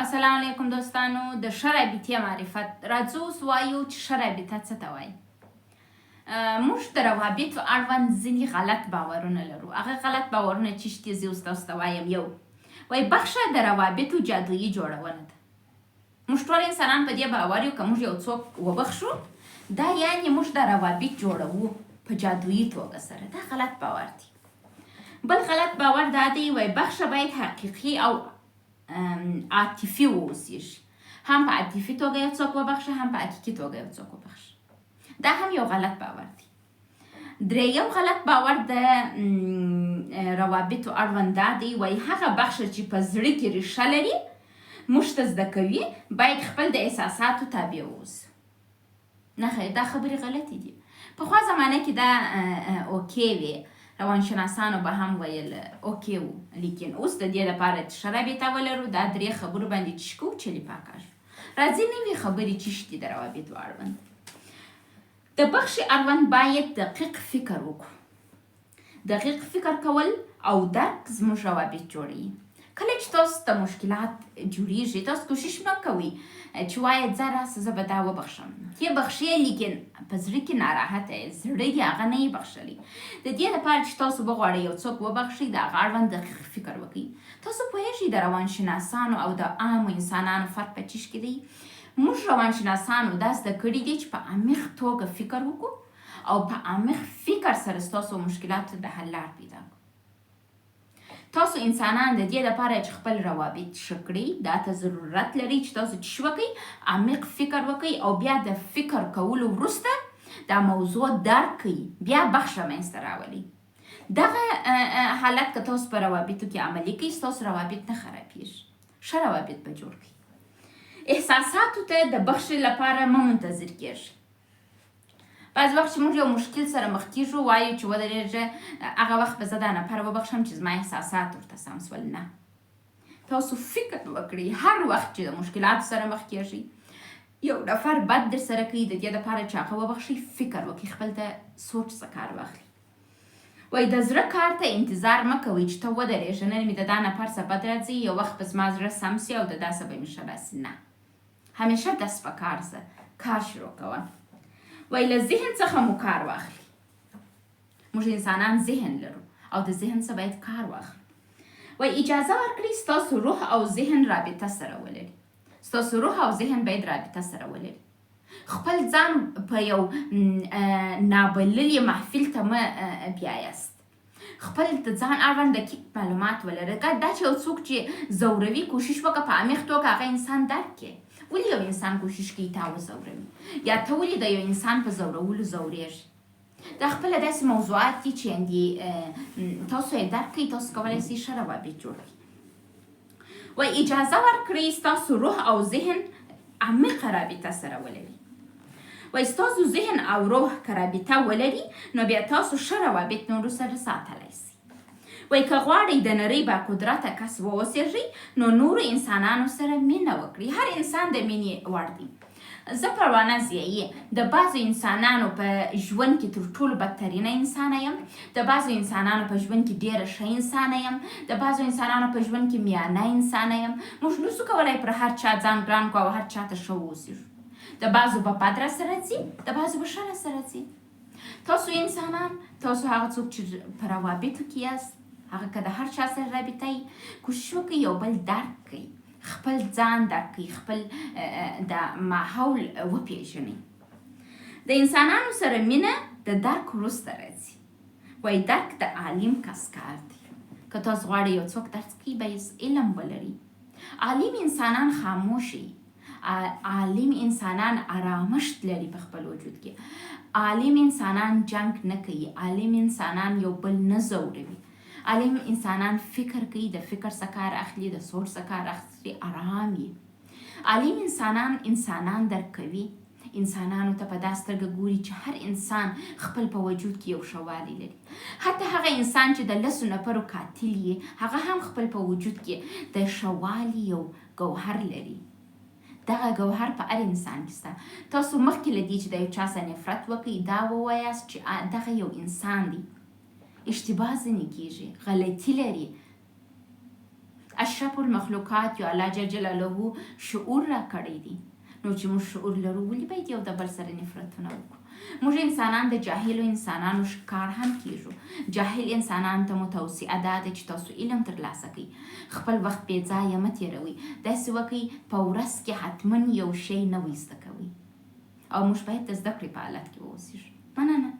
السلام علیکم دوستانو د رابطې معرفت راځو اوس وایو چې رابطه څه ته وایي. موږ د روابطو اړوند ځینې غلط باورونه لرو. هغه غلط باورونه چې دي زه اوس تاسو ته وایم. یو وایي بخښه د روابطو جادویي جوړونه ده. موږ ټول انسانان په دې باور یو که موږ یو څوک وبخښو دا یعنې موږ د روابط جوړوو په جادویي توګه سره. دا غلط باور دی. بل غلط باور دا دی وایي بخښه باید حقیقي او عاطفي واوسیږي. هم په عاطفي توګه یو څوک وبخښه هم په حقیقي توګه یو څوک وبخښه. دا هم یو غلط باور دی. درېیم غلط باور د روابطو اړوند دا دی وایي هغه بخښه چې په زړه کې ریښه لري موږ ته زده کوي باید خپل د احساساتو تابع واوسو. نه خیر دا خبرې غلطې دي. پخوا زمانه کې دا اوکې وې. روانشناسانو به هم ویل اوکې وو. لیکن اوس د دې لپاره چې رابطه ولرو دا درې خبرو باندې چیش کوو چلې پاکه شو. راځئ نوې خبرې چیش دي د روابطو اړوند. د بخښې اړوند باید دقیق فکر وکړو. دقیق فکر کول او درک زموږ روابط جوړوي. کله چې تاسو ته مشکلات جوړیږي تاسو کوشش مه کوئ چې وایه ځه راسه زه به دا وبخښم. یې بخښې لیکن په زړه کې ناراحته یې. زړه دې هغه نه یې بخښلی. د دې لپاره چې تاسو وغواړئ یو څوک وبخښئ د هغه اړوند دقیق فکر وکړئ. تاسو پوهیږئ د روانشناسانو او د عامو انسانانو فرق په چیش کې دی. موږ روانشناسانو دا زده کړي دي چې په عمیق توګه فکر وکړو او په عمیق فکر سره ستاسو مشکلاتو د حل لار پیدا کړو. تاسو انسانان د دې لپاره چې خپل روابط ښه کړئ دا ته ضرورت لري چې تاسو چیش وکړئ عمیق فکر وکړئ او بیا د فکر کولو وروسته دا موضوع درک کړئ بیا بخښه منځته راولئ. دغه حالت که تاسو په روابطو کې عملي کړئ ستاسو روابط نه خرابېږي. ښه روابط به جوړ کړئ. احساساتو ته د بخښې لپاره مه منتظر کېږئ. بعض وخت چې موږ یو مشکل سره مخ کېږو وایو چې ودرېږه هغه وخت به زه دا نفر وبخښم چې زما احساسات ورته سم سول. نه تاسو فکر وکړئ هر وخت چې د مشکلاتو سره مخ کېږئ یو نفر بد در سره کوي د دې لپاره چې هغه وبخښئ فکر وکړئ خپل ته سوچ څه کار واخلئ. وایي د زړه کار ته انتظار مه کوئ چې ته ودرېږه نن مې د دا نفر څه بد راځي یو وخت به زما زړه سم سي او د دا څه به مې ښه راسي. نه همیشه دست په کار ځه کار شروع کوه. وایي له ذهن څخه مو کار واخلي. موږ انسانان ذهن لرو او د ذهن څخه باید کار واخلو. وایي اجازه ورکړئ ستاسو روح او ذهن رابطه سره ولري. ستاسو روح او ذهن باید رابطه سره ولري. خپل ځان په یو نابللي محفل ته مه بیایاست. خپل د ځان اړوند دقیق معلومات ولرئ. دا چې یو څوک چې زوروي کوشش وکړه په عمیق توګه هغه انسان درک کړي. ولې یو انسان کوشش کوي تا وزوروي یا ته ولې د یو انسان په زورولو زوریږي. دا خپله داسې موضوعات دي چې تاسو یې درک کړئ تاسو کولی شئ ښه روابط جوړ کړئ. وایي اجازه ورکړئ ستاسو روح او ذهن عمیقه رابطه سره ولري. وایي ستاسو ذهن او روح که رابطه ولري نو بیا تاسو ښه روابط نورو سره ساتلی شئ. وایي که غواړئ د نړۍ با قدرته کس واوسېږئ نو نورو انسانانو سره مینه وکړئ. هر انسان د مینې وړ دی. زه پروانه ضیایي د بعضو انسانانو په ژوند کې تر ټولو بدترینه انسانه یم. د بعضو انسانانو په ژوند کې ډېره ښه انسانه یم. د بعضو انسانانو په ژوند کې میانه انسانه یم. موږ نشو کولی پر هر چا ځان ګران کړو او هر چا ته ښه واوسېږو. د بعضو به بد راسره ځي د بعضو به ښه راسره ځي. تاسو انسانان تاسو هغه څوک چې په روابطو کې یاست هغه که د هر چا سره رابطه یي کوشش وکړئ یو بل درک کړئ. خپل ځان درک کړئ. خپل د ماحول وپېژنئ. د انسانانو سره مینه د درک وروسته راځي. وایي درک د عالم کس کار دی. که تاسو غواړئ یو څوک درک کړئ باید علم ولرئ. عالم انسانان خاموش وي. عالم انسانان آرامشت لري په خپل وجود کې. عالم انسانان جنگ نه کوي. عالم انسانان یو بل نه زوروي. عالم انسانان فکر کوي د فکر څخه کار اخلي د سوچ څخه کار اخلي آرام وي. عالم انسانان درک کوي. انسانانو ته په دا سترګه ګوري چې هر انسان خپل په وجود کې یو ښه والی لري. حتی هغه انسان چې د لسو نفرو قاتل یې هغه هم خپل په وجود کې د ښه والي یو ګوهر لري. دغه ګوهر په هر انسان کې شته. تاسو مخکې له دې چې د یو چا څخه نفرت وکړئ دا ووایاست چې دغه یو انسان دی. اشتباه ځینې کېږي غلطي لري اشرف المخلوقات یا الله جل جلاله شعور را کړی دی. نو چې موږ شعور لرو ولې باید یو د بل سره نفرتونه وکړو؟ موږ انسانان د جاهلو انسانانو ښکار هم کیږو. جاهل انسانانو ته متوصیه دا ده چې تاسو علم ترلاسه کړئ، خپل وخت بې ځایه مه تېروئ، داسې وکړئ په ورځ کې حتما یو شی نوی زده کوئ او موږ باید د زده کړې په حالت کې واوسېږو. مننه.